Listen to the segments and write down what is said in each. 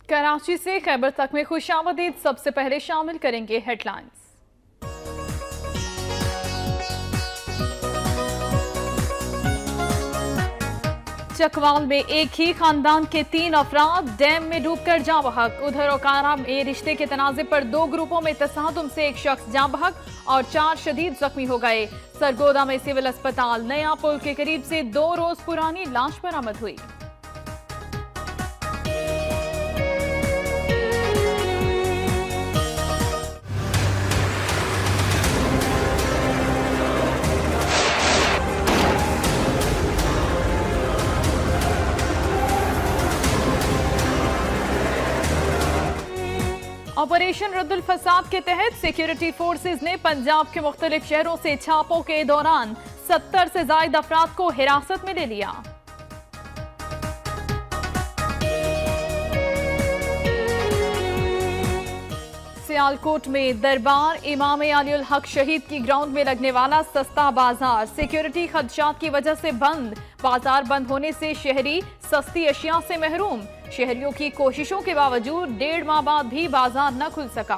कराची से खैबर तक में खुशामदीद। सबसे पहले शामिल करेंगे हेडलाइंस। चकवाल में एक ही खानदान के 3 अफराद डैम में डूबकर जाँ बहक। उधर ओकारा में रिश्ते के तनाजे पर 2 ग्रुपों में तसादुम से एक शख्स जाँ बहक और 4 शदीद जख्मी हो गए। सरगोदा में सिविल अस्पताल नया पुल के करीब से 2 रोज पुरानी लाश बरामद हुई। ऑपरेशन रद्दुल फसाद के तहत सिक्योरिटी फोर्सेज ने पंजाब के मुख्तलिफ शहरों से छापों के दौरान 70 से ज्यादा अफराद को हिरासत में ले लिया। सियालकोट में दरबार इमाम अलीउल हक शहीद की ग्राउंड में लगने वाला सस्ता बाजार सिक्योरिटी खदशात की वजह से बंद। बाजार बंद होने से शहरी सस्ती अशिया से महरूम। शहरियों की कोशिशों के बावजूद 1.5 माह बाद भी बाजार न खुल सका।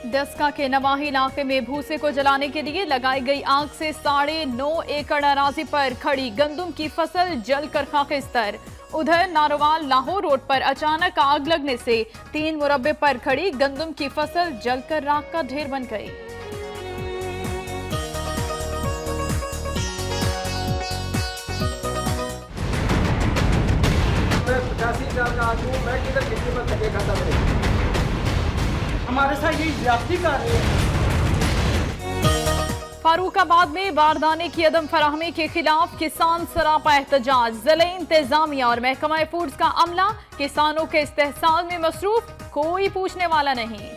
डस्का के नवाही इलाके में भूसे को जलाने के लिए लगाई गई आग से 9.5 एकड़ अराजी पर खड़ी गंदम की फसल जलकर खाकिस्तर। उधर नारोवाल लाहौर रोड पर अचानक आग लगने से 3 मुरब्बे पर खड़ी गंदम की फसल जलकर राख का ढेर बन गई। मैं 85,000 का आदमी हूं, मैं किधर किसी पर धक्के खाता हूं। हमारे साथ ये ज्यादती कर रहे हैं। फारूकाबाद में बारदाने की अदम फराहमी के खिलाफ किसान सरापा एहतजाज। जिले इंतजामिया और महकमा फूड्स का अमला किसानों के इस्तेहसाल में मसरूफ, कोई पूछने वाला नहीं।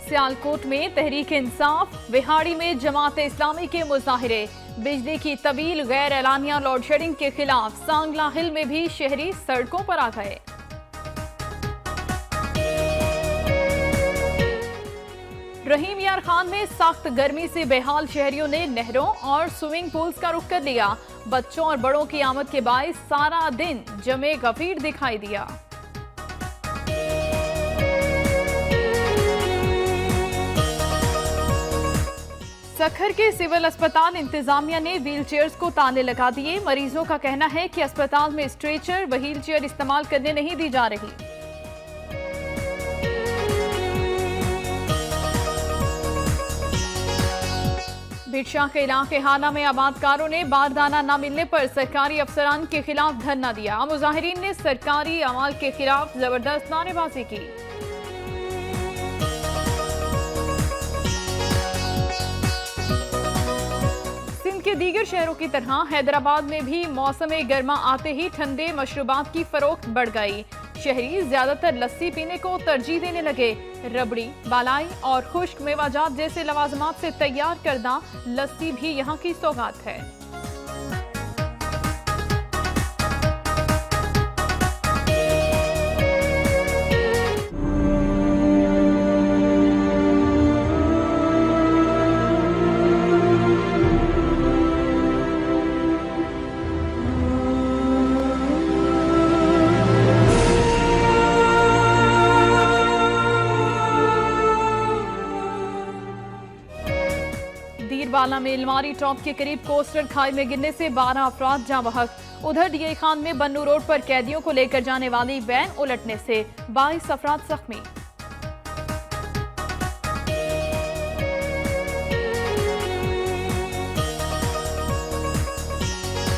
सियालकोट में तहरीक इंसाफ, विहाड़ी में जमात इस्लामी के मुजाहिरे। बिजली की तवील गैर एलानिया लोड शेडिंग के खिलाफ सांगला हिल में भी शहरी सड़कों पर आ गए। रहीम यार खान में सख्त गर्मी से बेहाल शहरियों ने नहरों और स्विमिंग पूल्स का रुख कर लिया। बच्चों और बड़ों की आमद के बायस सारा दिन जमे गफीर दिखाई दिया। सखर के सिविल अस्पताल इंतजामिया ने व्हील चेयर्स को ताले लगा दिए। मरीजों का कहना है कि अस्पताल में स्ट्रेचर व व्हील चेयर इस्तेमाल करने नहीं दी जा रही। बिरशाह के इलाके हाना में आबादकारों ने बारदाना न मिलने पर सरकारी अफसरान के खिलाफ धरना दिया। मुजाहिरीन ने सरकारी अमाल के खिलाफ जबरदस्त नारेबाजी की। के दीगर शहरों की तरह हैदराबाद में भी मौसम गर्मा आते ही ठंडे मशरूबात की फरोख्त बढ़ गई। शहरी ज्यादातर लस्सी पीने को तरजीह देने लगे। रबड़ी, बालाई और खुश्क मेवाजात जैसे लवाजमात से तैयार करदा लस्सी भी यहाँ की सौगात है। बाला में इलमारी टॉप के करीब कोस्टर खाई में गिरने से 12 अफराद जाँ बहक। उधर डीए खान में बन्नू रोड पर कैदियों को लेकर जाने वाली वैन उलटने से 22 अफराद जख्मी।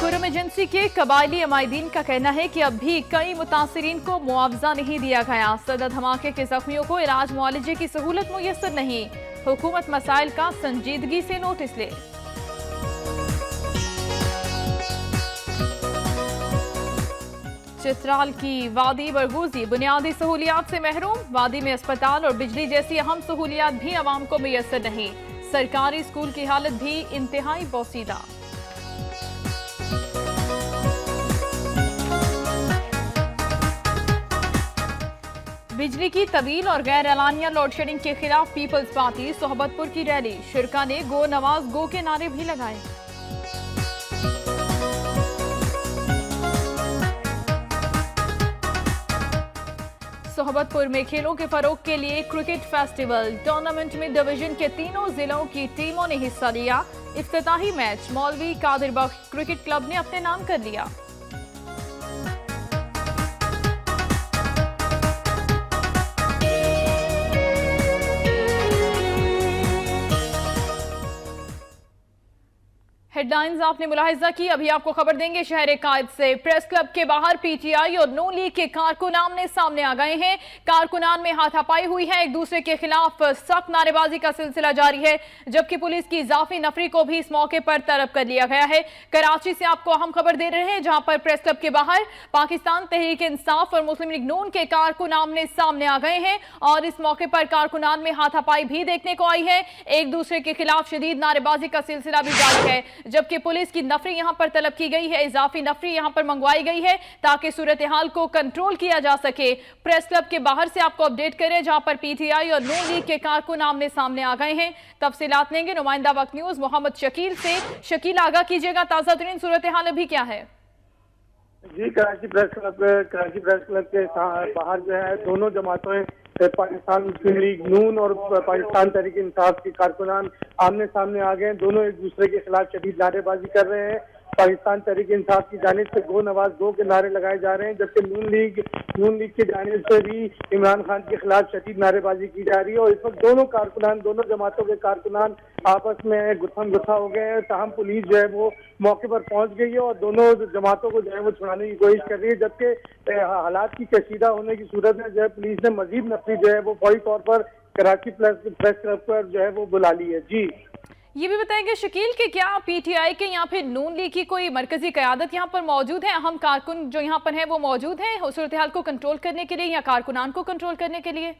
कुरम एजेंसी के कबायली अमायदीन का कहना है कि अब भी कई मुतासिरीन को मुआवजा नहीं दिया गया। सदर धमाके के जख्मियों को इलाज मुआलजे की सहूलत मुयस्सर नहीं। हुकूमत मसाइल का संजीदगी से नोटिस ले। चित्राल की वादी बरगूजी बुनियादी सहूलियात से महरूम। वादी में अस्पताल और बिजली जैसी अहम सहूलियात भी आवाम को मुयस्सर नहीं। सरकारी स्कूल की हालत भी इंतहाई बोसीदा। बिजली की तवील और गैर एलानिया लोड शेडिंग के खिलाफ पीपल्स पार्टी सोहबतपुर की रैली, शुरका ने गो नवाज गो के नारे भी लगाए। सोहबतपुर में खेलों के फरोग के लिए क्रिकेट फेस्टिवल टूर्नामेंट में डिवीजन के तीनों जिलों की टीमों ने हिस्सा लिया। इफ्तिताही मैच मौलवी कादिर बख्श क्रिकेट क्लब ने अपने नाम कर लिया। हेडलाइंस आपने मुलाहिजा की। अभी आपको खबर देंगे शहर कायद से। प्रेस क्लब के बाहर पीटीआई और नून लीग के कारकुन आमने सामने आ गए हैं। कारकुनान में हाथापाई हुई है, एक दूसरे के खिलाफ सख्त नारेबाजी का सिलसिला जारी है, जबकि पुलिस की इजाफी नफरी को भी इस मौके पर तलब कर लिया गया है। कराची से आपको अहम खबर दे रहे हैं, जहां पर प्रेस क्लब के बाहर पाकिस्तान तहरीक इंसाफ और मुस्लिम लीग नून के कारकुन आमने सामने आ गए हैं और इस मौके पर कारकुनान में हाथापाई भी देखने को आई है। एक दूसरे के खिलाफ शदीद नारेबाजी का सिलसिला भी जारी है, जबकि पुलिस की नफरी यहां पर तलब की गई है, इजाफी नफरी यहां पर मंगवाई गई है ताकि सूरत हाल को कंट्रोल किया जा सके। प्रेस क्लब के बाहर से आपको अपडेट करें, जहां पर पीटीआई और नून लीग के कारकुन आमने सामने आ गए हैं। तफसीलात लेंगे नुमाइंदा वक्त न्यूज मोहम्मद शकील से। शकील, आगाह कीजिएगा, ताजा तरीन सूरत हाल अभी क्या है? जी, कराची प्रेस क्लब के बाहर जो है दोनों जमातों पाकिस्तान मुस्लिम लीग नून और पाकिस्तान तहरीक इंसाफ के कारकुनान आमने सामने आ गए। दोनों एक दूसरे के खिलाफ शदीद नारेबाजी कर रहे हैं। पाकिस्तान तहरीक इंसाफ की जानिब से गो नवाज गो के नारे लगाए जा रहे हैं, जबकि नून लीग की जानिब से भी इमरान खान के खिलाफ शदीद नारेबाजी की जा रही है। और इस वक्त दोनों जमातों के कारकुनान आपस में गुत्थम गुत्था हो गए हैं। ताहम पुलिस जो है वो मौके पर पहुंच गई है और दोनों जमातों को जो है वो छुड़ाने की कोशिश कर रही है, जबकि हालात की कशीदा होने की सूरत में जो है पुलिस ने मजीद नफरी जो है वो फौरी तौर पर कराची प्रेस क्लब पर जो है वो बुला ली है। जी, ये भी बताएंगे शकील कि क्या पीटीआई के या फिर नून लीग की कोई मरकजी क़यादत यहाँ पर मौजूद है, अहम कारकुन जो यहाँ पर है वो मौजूद है सूरत हाल को कंट्रोल करने के लिए या कारकुनान को कंट्रोल करने के लिए?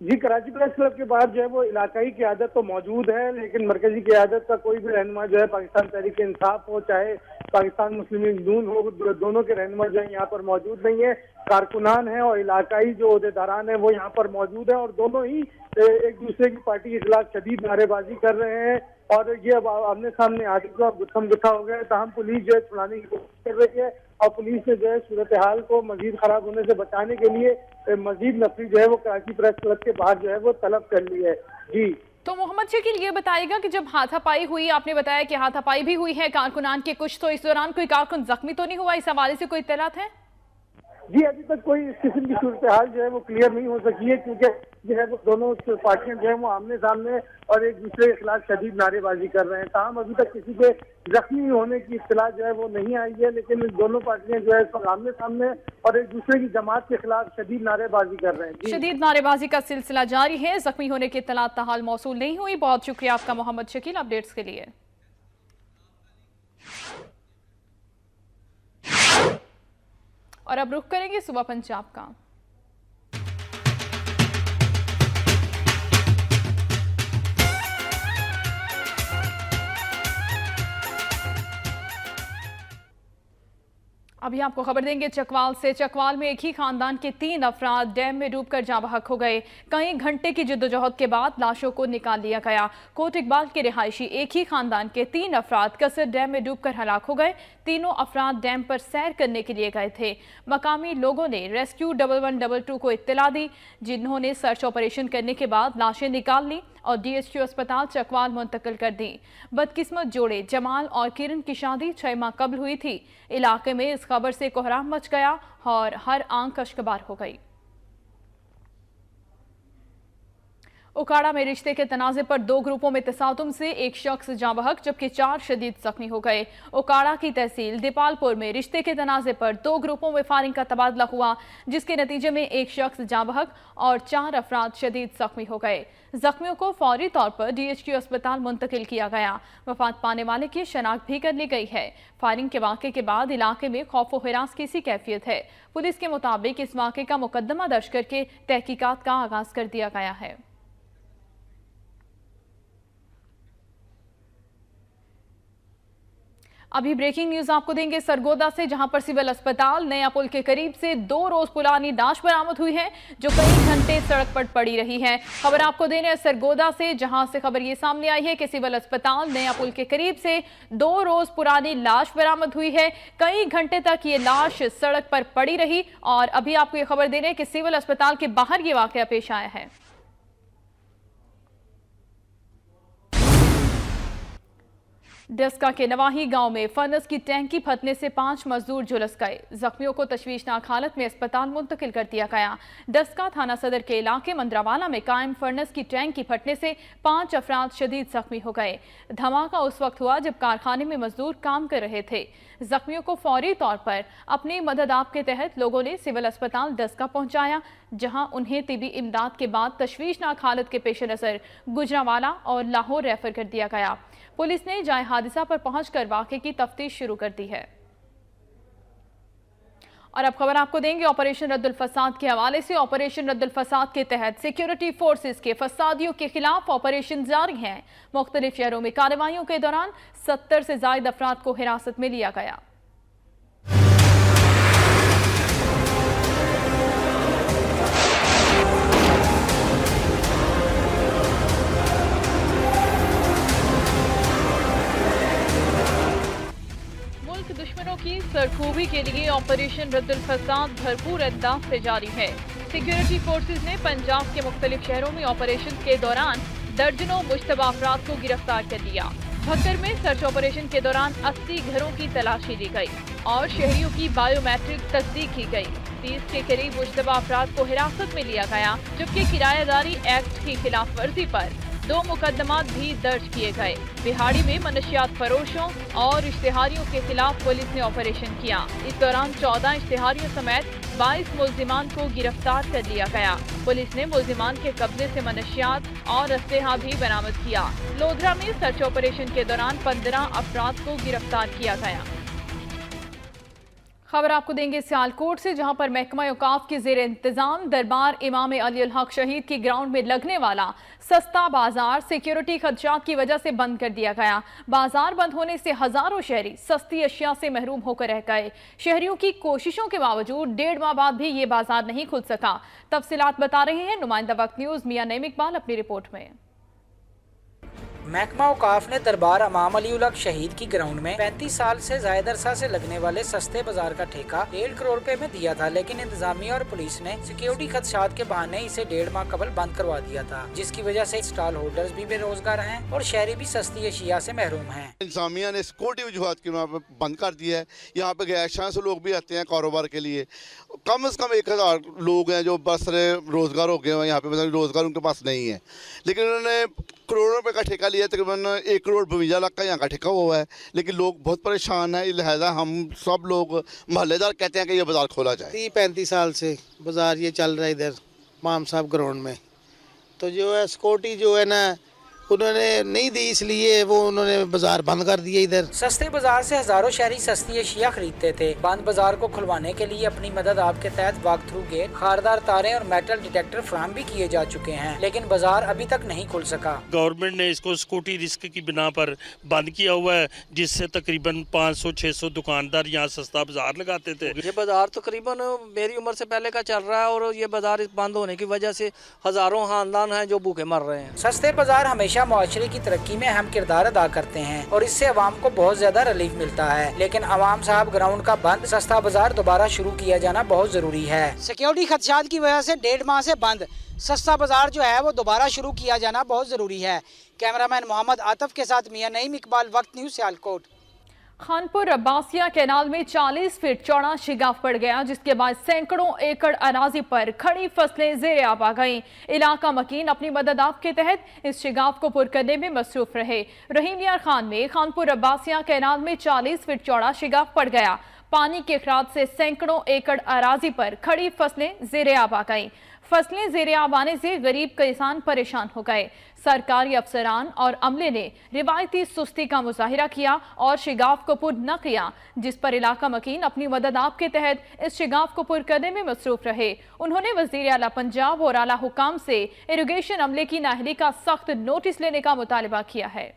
जी, कराची प्रेस क्लब के बाद जो है वो इलाकाई क़यादत तो मौजूद है, लेकिन मरकजी क़यादत का कोई भी रहनुमा जो है पाकिस्तान तहरीक इंसाफ हो चाहे पाकिस्तान मुस्लिम लीग नून हो, दोनों के रहनुमा जो है यहाँ पर मौजूद नहीं है। कारकुनान है और इलाकाई जो ओहदेदारान है वो यहाँ पर मौजूद है और दोनों ही एक दूसरे की पार्टी के खिलाफ शदीद नारेबाजी कर रहे हैं और ये अब आमने सामने आगे अब गुत्थम गुत्था हो गया। ताहम पुलिस जो है छुड़ाने की कोशिश कर रही है और पुलिस ने जो है सूरत हाल को मजीद खराब होने से बचाने के लिए मजीद नफरी जो है वो कराची प्रेस क्लब के बाहर जो है वो तलब कर ली है। जी, तो मोहम्मद शकील ये बताइएगा कि जब हाथापाई हुई, आपने बताया कि हाथापाई भी हुई है कारकुनान के कुछ, तो इस दौरान कोई कारकुन जख्मी तो नहीं हुआ, इस हवाले से कोई इत्तलात है? जी, अभी तक कोई इस किस्म की सूरत हाल जो है वो क्लियर नहीं हो सकी है, क्योंकि जो है वो दोनों पार्टियां जो है वो आमने सामने और एक दूसरे के खिलाफ शदीद नारेबाजी कर रहे हैं। ताहम अभी तक किसी के जख्मी होने की इत्तला जो है वो नहीं आई है, लेकिन दोनों पार्टियां जो है आमने सामने और एक दूसरे की जमात के खिलाफ शदीद नारेबाजी कर रहे हैं। शदीद नारेबाजी का सिलसिला जारी है, जख्मी होने की इत्तला ताहाल मौसूल नहीं हुई। बहुत शुक्रिया आपका मोहम्मद शकील अपडेट्स के लिए। और अब रुख करेंगे सुबह पंजाब का। अभी आपको खबर देंगे चकवाल से। चकवाल में एक ही खानदान के 3 अफराद डैम में डूबकर जाँ बहक हो गए। कई घंटे की जद्दोजहद के बाद लाशों को निकाल लिया गया। कोट इकबाल के रिहायशी एक ही खानदान के 3 अफराद कसर डैम में डूबकर हलाक हो गए। तीनों अफराद डैम पर सैर करने के लिए गए थे। मकामी लोगों ने रेस्क्यू 1122 को इत्तला दी, जिन्होंने सर्च ऑपरेशन करने के बाद लाशें निकाल ली और डीएचक्यू अस्पताल चकवाल मुंतकिल कर दी। बदकिस्मत जोड़े जमाल और किरण की शादी 6 माह कबल हुई थी। इलाके में इस खबर से कोहराम मच गया और हर आंख अश्कबार हो गई। उकाड़ा में रिश्ते के तनाज़े पर 2 ग्रुपों में तसादुम से एक शख्स जाँ बहक जबकि 4 शदीद जख्मी हो गए। उकाड़ा की तहसील दीपालपुर में रिश्ते के तनाज़े पर 2 ग्रुपों में फायरिंग का तबादला हुआ, जिसके नतीजे में एक शख्स जाँ बहक और 4 अफराद शदीद जख्मी हो गए। जख्मियों को फौरी तौर पर डीएचक्यू अस्पताल मुंतकिल किया गया। वफात पाने वाले की शनाख्त भी कर ली गई है। फायरिंग के वाक़े के बाद इलाके में खौफ व हिरास की सी कैफियत है। पुलिस के मुताबिक इस वाक़े का मुकदमा दर्ज करके तहकीकात का आगाज कर दिया गया है। अभी ब्रेकिंग न्यूज आपको देंगे सरगोदा से, जहां पर सिविल अस्पताल नया पुल के करीब से 2 रोज पुरानी लाश बरामद हुई है, जो कई घंटे सड़क पर पड़ी रही है। खबर आपको दे रहे हैं सरगोदा से, जहां से खबर ये सामने आई है कि सिविल अस्पताल नया पुल के करीब से 2 रोज पुरानी लाश बरामद हुई है। कई घंटे तक ये लाश सड़क पर पड़ी रही और अभी आपको ये खबर दे रहे हैं कि सिविल अस्पताल के बाहर ये वाकया पेश आया है। डस्का के नवाही गांव में फर्नेस की टैंकी फटने से 5 मजदूर झुलस गए। जख्मियों को तशवीशनाक हालत में अस्पताल मुंतकिल कर दिया गया। डस्का थाना सदर के इलाके मंदरावाला में कायम फर्नेस की टैंकी फटने से 5 अफराद शदीद जख्मी हो गए। धमाका उस वक्त हुआ जब कारखाने में मजदूर काम कर रहे थे। जख्मियों को फौरी तौर पर अपनी मदद आप के तहत लोगों ने सिविल अस्पताल डस्का पहुंचाया, जहां उन्हें तिबी इमदाद के बाद तशवीशनाक हालत के पेश नजर गुजरांवाला और लाहौर रेफर कर दिया गया। पुलिस ने जाए हादसा पर पहुंचकर वाक़े की तफ्तीश शुरू कर दी है। और अब खबर आपको देंगे ऑपरेशन रद्दुल फसाद के हवाले से। ऑपरेशन रद्दुल फसाद के तहत सिक्योरिटी फोर्सेस के फसादियों के खिलाफ ऑपरेशन जारी है। मुख्तलिफ शहरों में कार्रवाइयों के दौरान 70 से ज्यादा अफराद को हिरासत में लिया गया। दुश्मनों की सरखूबी के लिए ऑपरेशन रद्दुल फसाद भरपूर अंदाज से जारी है। सिक्योरिटी फोर्सेज ने पंजाब के मुख्तलिफ शहरों में ऑपरेशन के दौरान दर्जनों मुश्तबा अफराद को गिरफ्तार कर लिया। भक्कर में सर्च ऑपरेशन के दौरान 80 घरों की तलाशी ली गई और शहरियों की बायोमेट्रिक तस्दीक की गई। 30 के करीब मुश्तबा अफराद को हिरासत में लिया गया, जबकि किराएदारी एक्ट की खिलाफ वर्जी पर 2 मुकदमात भी दर्ज किए गए। बिहाड़ी में मनशियात फरोशों और इश्तिहारियों के खिलाफ पुलिस ने ऑपरेशन किया। इस दौरान 14 इश्तिहारियों समेत 22 मुल्जिमान को गिरफ्तार कर लिया गया। पुलिस ने मुल्जिमान के कब्जे से मनशियात और असलहा भी बरामद किया। लोधरा में सर्च ऑपरेशन के दौरान 15 अफराद को गिरफ्तार किया गया। खबर आपको देंगे सियालकोट से, जहां पर महकमा औकाफ के जेर इंतजाम दरबार इमाम अली अल हक शहीद की ग्राउंड में लगने वाला सस्ता बाजार सिक्योरिटी खदशात की वजह से बंद कर दिया गया। बाजार बंद होने से हजारों शहरी सस्ती अशिया से महरूम होकर रह गए। शहरियों की कोशिशों के बावजूद 1.5 माह बाद भी ये बाजार नहीं खुल सका। तफसीलात बता रहे हैं नुमाइंदा वक्त न्यूज मियां नईम इकबाल अपनी रिपोर्ट में। महकमा औकाफ ने दरबार इमाम अली उल हक शहीद की ग्राउंड में 35 साल से ज्यादा अरसा से लगने वाले सस्ते बाजार का ठेका 1.5 करोड़ रुपए में दिया था, लेकिन इंतजामिया और पुलिस ने सिक्योरिटी खदशात के बहाने इसे 1.5 माह कबल बंद करवा दिया था, जिसकी वजह से स्टॉल होल्डर्स भी बेरोजगार हैं और शहरी भी सस्ती अशिया से महरूम हैं। इंतजामिया ने सिक्योरिटी वजूहात के बंद कर दिया है। यहाँ पे गैर शहर से लोग भी आते हैं कारोबार के लिए। कम से कम 1000 लोग हैं जो बस रोजगार हो गए हैं यहाँ पे, रोजगार उनके पास नहीं है, लेकिन उन्होंने करोड़ों रुपए का ठेका लिया। तकरीबन 1 करोड़ 52 लाख का यहाँ का ठेका हुआ है, लेकिन लोग बहुत परेशान हैं। लिहाजा हम सब लोग मोहल्लेदार कहते हैं कि ये बाजार खोला जाए। 30-35 साल से बाजार ये चल रहा है इधर माम साहब ग्राउंड में, तो जो है सिक्योरिटी जो है ना उन्होंने नहीं दी, इसलिए वो उन्होंने बाजार बंद कर दिया। इधर सस्ते बाजार से हजारों शहरी सस्ती अशिया खरीदते थे। बंद बाजार को खुलवाने के लिए अपनी मदद आपके तहत वॉक थ्रू गेट, खारदार तारे और मेटल डिटेक्टर फराहम भी किए जा चुके हैं, लेकिन बाजार अभी तक नहीं खुल सका। गवर्नमेंट ने इसको सिक्योरिटी रिस्क की बिना पर बंद किया हुआ है, जिससे तकरीबन 500-600 दुकानदार यहाँ सस्ता बाजार लगाते थे। ये बाजार तकरीबन मेरी उम्र से पहले का चल रहा है और ये बाजार बंद होने की वजह से हजारों खानदान हैं जो भूखे मर रहे हैं। सस्ते बाजार हमेशा मुआशरे की तरक्की में अहम किरदार अदा करते हैं और इससे अवाम को बहुत ज्यादा रिलीफ मिलता है, लेकिन अवाम साहब ग्राउंड का बंद सस्ता बाजार दोबारा शुरू किया जाना बहुत जरूरी है। सिक्योरिटी खदशात की वजह से 1.5 माह से बंद सस्ता बाजार जो है वो दोबारा शुरू किया जाना बहुत जरूरी है। कैमरामैन मोहम्मद आतिफ के साथ मियां नईम इकबाल, वक्त न्यूज सियालकोट। खानपुर अब्बासिया कैनाल में 40 फीट चौड़ा शिगाफ पड़ गया, जिसके बाद सैकड़ों एकड़ अराजी पर खड़ी फसलें ज़ेरे आब आ गईं। इलाका मकीन अपनी मदद आप के तहत इस शिगाफ को पुर करने में मसरूफ रहे। रहीम यार खान में खानपुर अब्बासिया कैनाल में 40 फीट चौड़ा शिगाफ पड़ गया। पानी के अखराज से सैकड़ों एकड़ अराजी पर खड़ी फसलें ज़ेरे आब आ गईं। फसलें ज़ेरे आब आने से गरीब किसान परेशान हो गए। सरकारी अफसरान और अमले ने रिवायती सुस्ती का मुजाहिरा किया और शिगाफ को पुर न किया, जिस पर इलाका मकीन अपनी मदद आप के तहत इस शिगाफ को पुर करने में मसरूफ रहे। उन्होंने वज़ीर आला पंजाब और आला हुकाम से इरिगेशन अमले की नाअहली का सख्त नोटिस लेने का मुतालबा किया है।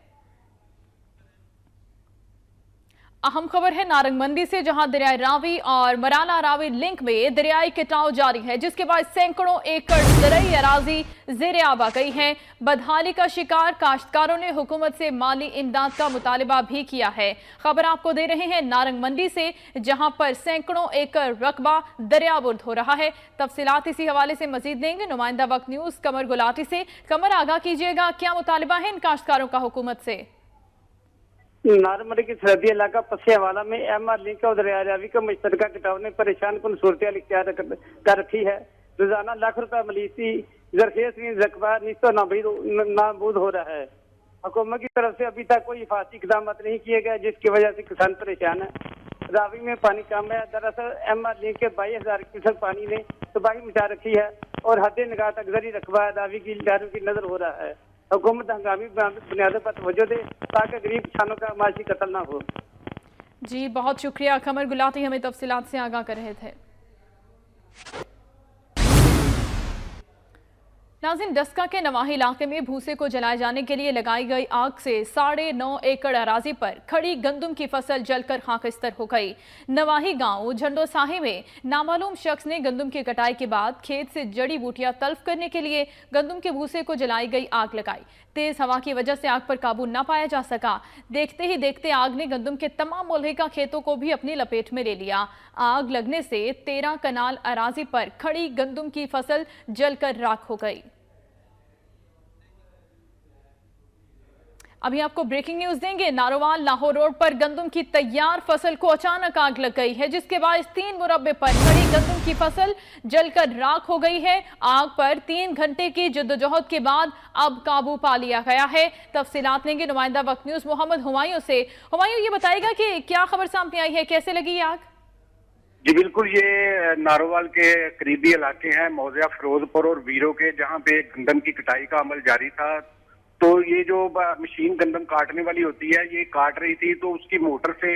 अहम खबर है नारंग मंडी से, जहां दरियाई रावी और मराना रावी लिंक में दरियाई कटाव जारी है, जिसके बाद सैकड़ों एकड़ ज़राई अराजी ज़ेर आब आ गई है। बदहाली का शिकार काश्तकारों ने हुकूमत से माली इमदाद का मुतालबा भी किया है। खबर आपको दे रहे हैं नारंग मंडी से, जहां पर सैकड़ों एकड़ रकबा दरियाबुर्द हो रहा है। तफसीलात इसी हवाले से मजीद देंगे नुमाइंदा वक्त न्यूज कमर गुलाटी से। कमर, आगाह कीजिएगा, क्या मुतालबा है इन काश्तकारों का हुकूमत से? नारमंडी की सरहदी इलाका पस्से हवाला में MR लिंक और दरिया रावी का मुश्तरका कटाव ने परेशान कुन सूरत इख्तियार कर रखी है। रोजाना लाख रुपए मलीसी जरखेज रकबा निस्तो नाबूद हो रहा है। हुकूमत की तरफ से अभी तक कोई हिफाजती इकदाम नहीं किए गए, जिसकी वजह से किसान परेशान है। रावी में पानी कम है। दरअसल MR लिंक के 22,000 क्यूसेक पानी ने तबाही मचा रखी है और हद निगाह तक जरी रकबा रावी की नजर हो रहा है। हुकूमत हंगामी बुनियादों पर तवज्जो दे ताकि गरीब किसानों का माशी कत्ल ना हो। जी बहुत शुक्रिया, कमर गुलाटी हमें तफसीलात से आगाह कर रहे थे। नाज़रीन, डस्का के नवाही इलाके में भूसे को जलाए जाने के लिए लगाई गई आग से 9.5 एकड़ अराजी पर खड़ी गंदम की फसल जलकर खाकस्तर हो गई। नवाही गांव झंडोसाही में नामालूम शख्स ने गंदम की कटाई के बाद खेत से जड़ी बूटियां तल्फ करने के लिए गंदम के भूसे को जलाई गई आग लगाई। तेज हवा की वजह से आग पर काबू न पाया जा सका। देखते ही देखते आग ने गंदम के तमाम मुल्हिका खेतों को भी अपनी लपेट में ले लिया। आग लगने से 13 कनाल अराजी पर खड़ी गंदम की फसल जलकर राख हो गई। अभी आपको ब्रेकिंग न्यूज देंगे। नारोवाल लाहौर रोड पर गंदम की तैयार फसल को अचानक आग लग गई है, जिसके बाद 3 मुरब्बे पर खड़ी गंदम की फसल जलकर राख हो गई है। आग पर 3 घंटे की जद्दोजहद के बाद अब काबू पा लिया गया है। तफसीलात लेंगे नुमाइंदा वक्त न्यूज मोहम्मद हुमायूं से। हुमायूं, ये बताएगा कि क्या खबर सामने आई है, कैसे लगी आग? जी बिल्कुल, ये नारोवाल के करीबी इलाके हैं मौजा फिरोजपुर और वीरों के, जहाँ पे गंदम की कटाई का अमल जारी था। तो ये जो मशीन गंदम काटने वाली होती है, ये काट रही थी तो उसकी मोटर से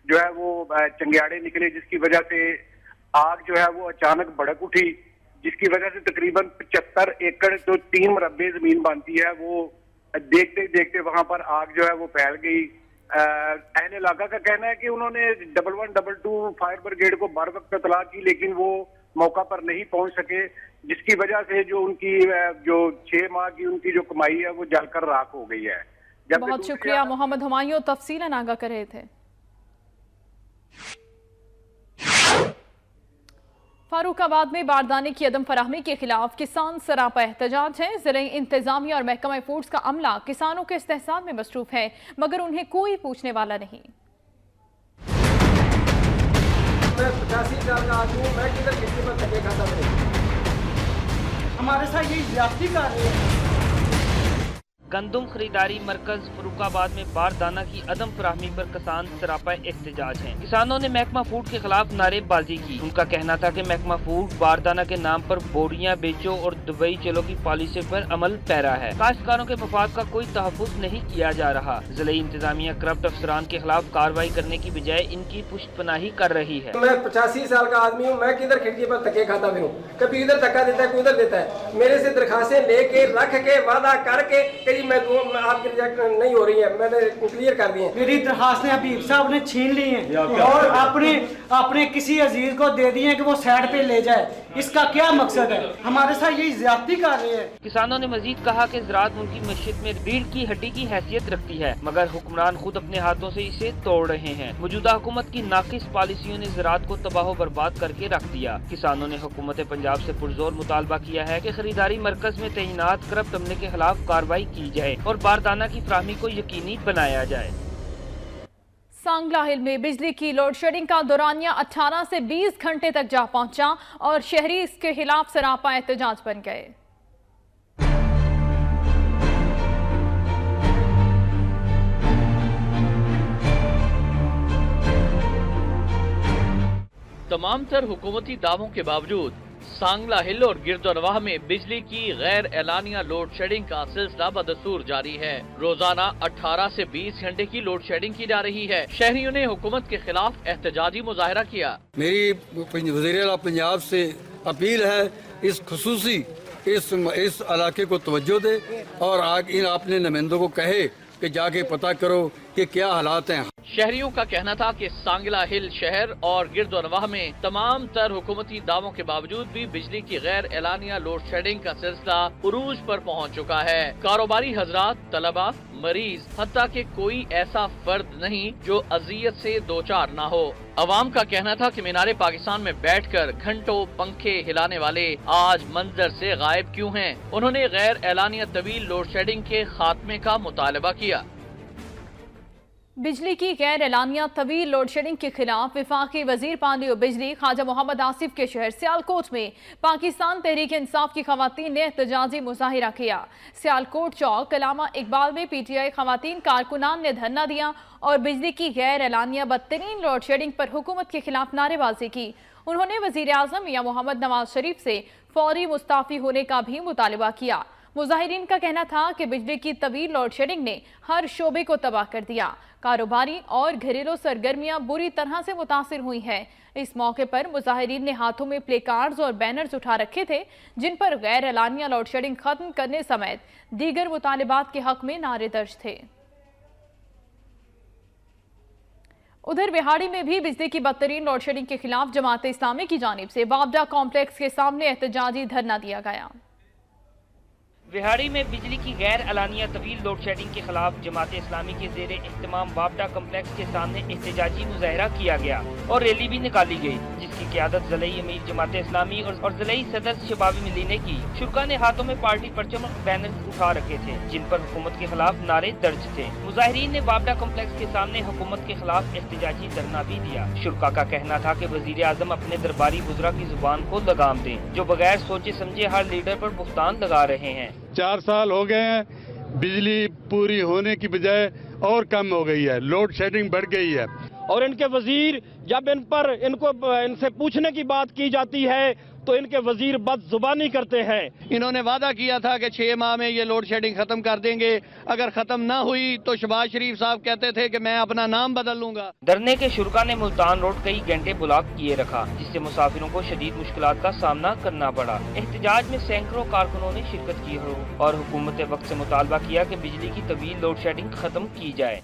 जो है वो चंगियाड़े निकले, जिसकी वजह से आग जो है वो अचानक भड़क उठी, जिसकी वजह से तकरीबन 75 एकड़ जो 3 मुरब्बे जमीन बनती है वो देखते देखते वहां पर आग जो है वो फैल गई। अहले इलाका का कहना है कि उन्होंने 1122 फायर ब्रिगेड को बर वक्त इतला की, लेकिन वो मौका पर नहीं पहुंच सके, जिसकी वजह से जो उनकी जो 6 माह की उनकी जो कमाई है वो जलकर राख हो गई है। बहुत शुक्रिया मोहम्मद हुमायूं, तफसीलन आगाह कर रहे थे। फारूकाबाद में बारदाने की अदम फराहमी के खिलाफ किसान सरापा एहतजाज है। ज़राई इंतजामिया और महकमा फूड्स का अमला किसानों के इस्तेहसाल में मसरूफ है, मगर उन्हें कोई पूछने वाला नहीं। मैं 85 साल का आदमी हूं, मैं किधर किसी पर धक्के खाता नहीं। हमारे साथ ये ज्यादती कर रहे हैं। गंदम खरीदारी मरकज फरूकाबाद में बारदाना की अदम फराहमी पर किसान सरापा एहतजाज हैं। किसानों ने महकमा फूड के खिलाफ नारेबाजी की। उनका कहना था कि महकमा फूड बारदाना के नाम पर बोरियां बेचो और दुबई चलो की पॉलिसी पर अमल पैरा है। काश्तकारों के मफाद का कोई तहफ़्फ़ुज़ नहीं किया जा रहा। ज़िले इंतजामिया करप्ट अफसरान के खिलाफ कार्रवाई करने की बजाय इनकी पुष्टपनाही कर रही है। मैं 85 साल का आदमी हूँ, मैं किधर खिड़की पर धक्के खाता फिरूं, कभी इधर धक्का देता है, कोई उधर देता है। मेरे से दरखास्तें लेके रख के वादा करके मैं आपकी रिजेक्ट नहीं हो रही है, मैंने क्लियर कर दी है। मेरी दरखास्तें हबीब साहब ने छीन ली हैं और अपने किसी अजीज को दे दिए कि वो साइड पे ले जाए। इसका क्या मकसद है? हमारे साथ यही ज्यादती कर रहे हैं। किसानों ने मजीद कहा कि ज़राअत मुल्की मईशत में रीढ़ की हड्डी की हैसियत रखती है, मगर हुक्मरान खुद अपने हाथों से इसे तोड़ रहे हैं। मौजूदा हुकूमत की नाकिस पॉलिसियों ने ज़राअत को तबाह बर्बाद करके रख दिया। किसानों ने हुकूमत पंजाब से पुरजोर मुतालबा किया है कि खरीदारी मरकज में तैनात करप्ट अमले के खिलाफ कार्रवाई की जाए और बारदाना की फराहमी को यकीनी बनाया जाए। सांगला हिल में बिजली की लोड शेडिंग का दौरानिया 18 से 20 घंटे तक जा पहुंचा और शहरी इसके खिलाफ सरापा एहतजाज बन गए। तमाम तर हुकूमती दावों के बावजूद सांगला हिल और गिरदोनवाह में बिजली की गैर एलानिया लोड शेडिंग का सिलसिला बदस्तूर जारी है। रोजाना 18 से 20 घंटे की लोड शेडिंग की जा रही है। शहरियों ने हुकूमत के खिलाफ एहतजाजी मुजाहरा किया। मेरी वज़ीर आला पंजाब से अपील है, इस खुसूसी इस इलाके को तवज्जो दे और इन अपने नुमाइंदों को कहे कि जाके पता करो कि क्या हालात हैं। शहरियों का कहना था कि सांगला हिल शहर और गिरदोनवाह में तमाम तर हुकूमती दावों के बावजूद भी बिजली की गैर एलानिया लोड शेडिंग का सिलसिला उरूज पर पहुंच चुका है। कारोबारी हजरात, तलबा, मरीज, हत्ता कि कोई ऐसा फर्द नहीं जो अजियत से दो चार ना हो। अवाम का कहना था कि मीनारे पाकिस्तान में बैठकर घंटों पंखे हिलाने वाले आज मंजर से गायब क्यों हैं। उन्होंने गैर एलानिया तवील लोड शेडिंग के खात्मे का मुतालबा किया। बिजली की गैर एलानिया तवील लोड शेडिंग के खिलाफ वफाकी वजीर पानी और बिजली ख्वाजा मोहम्मद आसिफ के शहर सियालकोट में पाकिस्तान तहरीक इंसाफ की खवातीन ने एहतजाजी मुजाहिरा किया। सियालकोट चौक अल्लामा इकबाल में PTI खवातीन कारकुनान ने धरना दिया और बिजली की गैर एलानिया बदतरीन लोड शेडिंग पर हुकूमत के खिलाफ नारेबाजी की। उन्होंने वजीर आजम या मोहम्मद नवाज शरीफ से फौरी मुस्ताफी होने का भी मुतालबा किया। मुजाहिरीन का कहना था कि बिजली की तवील लोड शेडिंग ने हर शोबे को तबाह कर दिया। कारोबारी और घरेलू सरगर्मियां बुरी तरह से मुतासिर हुई हैं। इस मौके पर मुजाहिरीन ने हाथों में प्ले कार्ड्स और बैनर्स उठा रखे थे जिन पर गैर एलानिया लोड शेडिंग खत्म करने समेत दीगर मुतालिबात के हक में नारे दर्ज थे। उधर बिहाड़ी में भी बिजली की बदतरीन लोड शेडिंग के खिलाफ जमात इस्लामी की जानिब से वापडा कॉम्प्लेक्स के सामने एहतजाजी धरना दिया गया। बिहाड़ी में बिजली की गैर एलानिया तवील लोड शेडिंग के खिलाफ जमात इस्लामी के जेर इख्तिमाम वापडा कम्प्लेक्स के सामने एहतजाजी मुजाहिरा किया गया और रैली भी निकाली गई, जिसकी क़ियादत ज़िलाई अमीर जमात इस्लामी और ज़िलाई सदर शबाबी मिलीने की। शुरा ने हाथों में पार्टी परचम और बैनर उठा रखे थे जिन पर हुकूमत के खिलाफ नारे दर्ज थे। मुजाहिरीन ने वापडा कम्प्लेक्स के सामने हुकूमत के खिलाफ एहतजाजी धरना भी दिया। शुरा का कहना था कि वज़ीर आज़म अपने दरबारी बुज़ुर्ग की जुबान को लगाम दें जो बगैर सोचे समझे हर लीडर पर बुख्तान लगा रहे हैं। 4 साल हो गए हैं, बिजली पूरी होने की बजाय और कम हो गई है, लोड शेडिंग बढ़ गई है। और इनके वजीर जब इनसे पूछने की बात की जाती है तो इनके वजीर बदजुबानी करते हैं। इन्होंने वादा किया था कि 6 माह में ये लोड शेडिंग खत्म कर देंगे, अगर खत्म ना हुई तो शहबाज शरीफ साहब कहते थे कि मैं अपना नाम बदल लूंगा। धरने के शुरा ने मुल्तान रोड कई घंटे ब्लॉक किए रखा, जिससे मुसाफिरों को शदीद मुश्किलात का सामना करना पड़ा। एहतजाज में सैकड़ों कारकुनों ने शिरकत की और हुकूमत वक्त से मुतालबा किया कि बिजली की तवील लोड शेडिंग खत्म की जाए।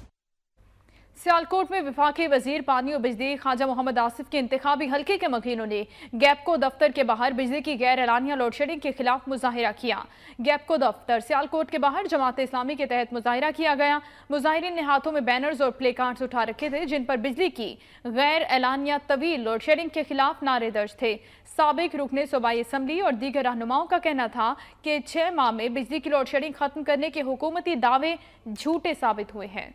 सियालकोट में वफाकी वजीर पानी और बिजली ख्वाजा मोहम्मद आसिफ के इंतखाबी हल्के के मकीनों ने गैपको दफ्तर के बाहर बिजली की गैर एलानिया लोड शेडिंग के खिलाफ मुजाहिरा किया। गैपको दफ्तर सियालकोट के बाहर जमात इस्लामी के तहत मुजाहिरा किया गया। मुजाहिरीन ने हाथों में बैनर्स और प्ले कार्ड्स उठा रखे थे जिन पर बिजली की गैर एलानिया तवील लोड शेडिंग के खिलाफ नारे दर्ज थे। साबिक रुकने सूबाई असम्बली और दीगर रहनुमाओं का कहना था कि 6 माह में बिजली की लोड शेडिंग खत्म करने के हुकूमती दावे झूठे साबित हुए हैं।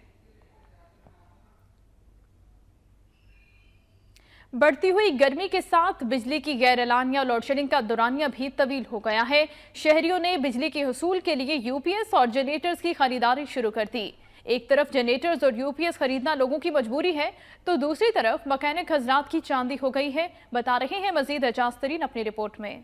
बढ़ती हुई गर्मी के साथ बिजली की गैर एलानिया लोड शेडिंग का दौरानिया भी तवील हो गया है। शहरियों ने बिजली के हुसूल के लिए UPS और जनरेटर्स की खरीदारी शुरू कर दी। एक तरफ जनरेटर्स और UPS खरीदना लोगों की मजबूरी है तो दूसरी तरफ मैकेनिक हजरात की चांदी हो गई है। बता रहे हैं मजीद एजाज तरीन अपनी रिपोर्ट में।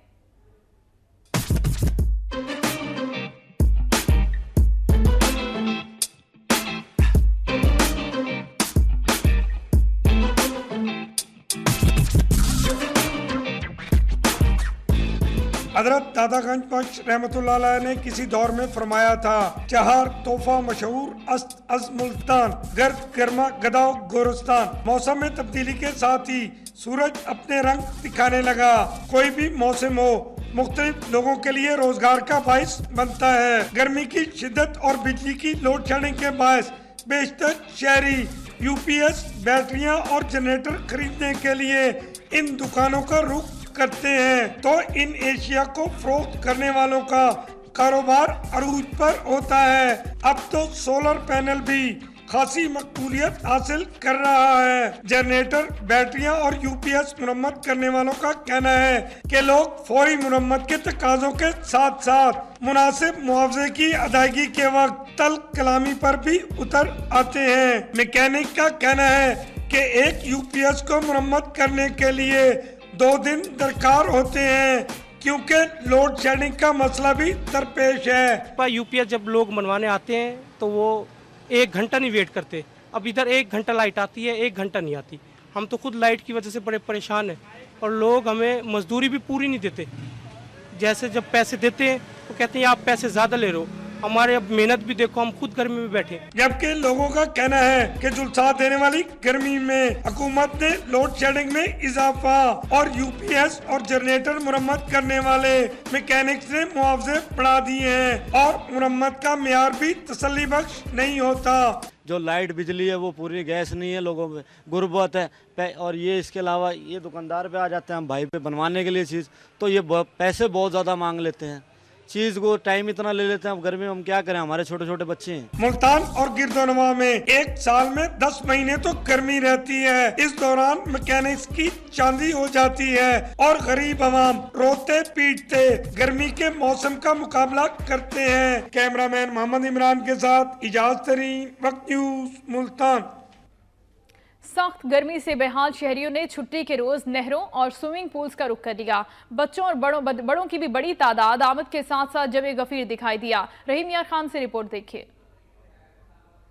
हजरत दादागंज बख्श रहमतुल्लाह अलैह ने किसी दौर में फरमाया था, चहार तोहफा मशहूर अस्त अज मुल्तान, गर्द गर्मा गदाओ गोरस्तान। मौसम में तब्दीली के साथ ही सूरज अपने रंग दिखाने लगा। कोई भी मौसम हो मुख्तलिफ लोगों के लिए रोजगार का बाइस बनता है। गर्मी की शिद्दत और बिजली की लोड शेडिंग के बायस बेशतर शहरी UPS बैटरियां और जनरेटर खरीदने के लिए इन दुकानों का रुख करते हैं तो इन एशिया को फरोख्त करने वालों का कारोबार अरूज पर होता है। अब तो सोलर पैनल भी खासी मकबूलियत हासिल कर रहा है। जनरेटर, बैटरियां और UPS मुरम्मत करने वालों का कहना है कि लोग फौरी मुरम्मत के तकाजों के साथ साथ मुनासिब मुआवजे की अदायगी के वक्त तल कलामी पर भी उतर आते हैं। मैकेनिक का कहना है कि एक UPS को मुरम्मत करने के लिए 2 दिन दरकार होते हैं क्योंकि लोड शेडिंग का मसला भी दरपेश है। UPS जब लोग मनवाने आते हैं तो वो 1 घंटा नहीं वेट करते। अब इधर 1 घंटा लाइट आती है, 1 घंटा नहीं आती। हम तो खुद लाइट की वजह से बड़े परेशान हैं और लोग हमें मजदूरी भी पूरी नहीं देते। जैसे जब पैसे देते हैं तो कहते हैं आप पैसे ज़्यादा ले रहे हो, हमारे अब मेहनत भी देखो, हम खुद गर्मी में बैठे। जबकि लोगों का कहना है कि झुलसा देने वाली गर्मी में हुकूमत ने लोड शेडिंग में इजाफा और यूपीएस और जनरेटर मुरम्मत करने वाले मैकेनिक्स ने मुआवजे बढ़ा दिए हैं और मुरम्मत का मेयार भी तसल्ली बख्श नहीं होता। जो लाइट बिजली है वो पूरी गैस नहीं है, लोगों पे गुर्बत है। और ये इसके अलावा ये दुकानदार पे आ जाते हैं हम भाई पे बनवाने के लिए चीज़, तो ये पैसे बहुत ज़्यादा मांग लेते हैं, चीज़ को टाइम इतना ले लेते हैं। अब गर्मी में हम क्या करें, हमारे छोटे छोटे बच्चे हैं। मुल्तान और गिरदोनवा में एक साल में 10 महीने तो गर्मी रहती है। इस दौरान मैकेनिक्स की चांदी हो जाती है और गरीब आवाम रोते पीटते गर्मी के मौसम का मुकाबला करते हैं। कैमरामैन मोहम्मद इमरान के साथ इजाज तरीन, वक्त न्यूज, मुल्तान। सख्त गर्मी से बेहाल शहरियों ने छुट्टी के रोज नहरों और स्विमिंग पूल्स का रुख कर दिया। बच्चों और बड़ों की भी बड़ी तादाद आमद के साथ साथ जमे गफीर दिखाई दिया। रहीम यार खान से रिपोर्ट देखिए।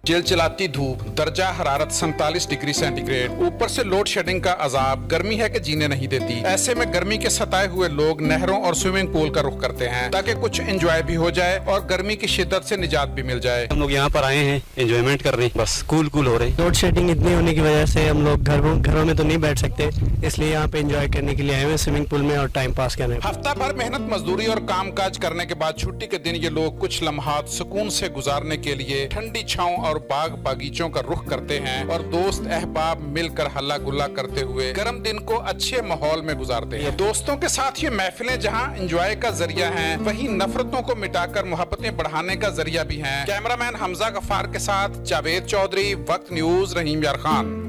चिलचिलाती धूप, दर्जा हरारत 47 डिग्री सेंटीग्रेड, ऊपर से लोड शेडिंग का अजाब, गर्मी है कि जीने नहीं देती। ऐसे में गर्मी के सताए हुए लोग नहरों और स्विमिंग पूल का रुख करते हैं ताकि कुछ एंजॉय भी हो जाए और गर्मी की शिद्दत से निजात भी मिल जाए। हम लोग यहाँ पर आए हैं, एंजॉयमेंट कर रहे हैं, बस कूल हो रहे हैं। लोड शेडिंग इतनी होने की वजह से हम लोग घरों में तो नहीं बैठ सकते, इसलिए यहाँ पे एंजॉय करने के लिए आए हुए स्विमिंग पूल में और टाइम पास करने। हफ्ता भर मेहनत मजदूरी और काम काज करने के बाद छुट्टी के दिन ये लोग कुछ लम्हात सुकून से गुजारने के लिए ठंडी छांव और बाग बागीचों का रुख करते हैं और दोस्त अहबाब मिलकर हल्ला गुल्ला करते हुए गर्म दिन को अच्छे माहौल में गुजारते हैं। दोस्तों के साथ ये महफिलें जहां एंजॉय का जरिया हैं, वहीं नफरतों को मिटाकर मोहब्बतें बढ़ाने का जरिया भी हैं। कैमरामैन हमजा गफ्फार के साथ जावेद चौधरी, वक्त न्यूज, रहीम यार खान।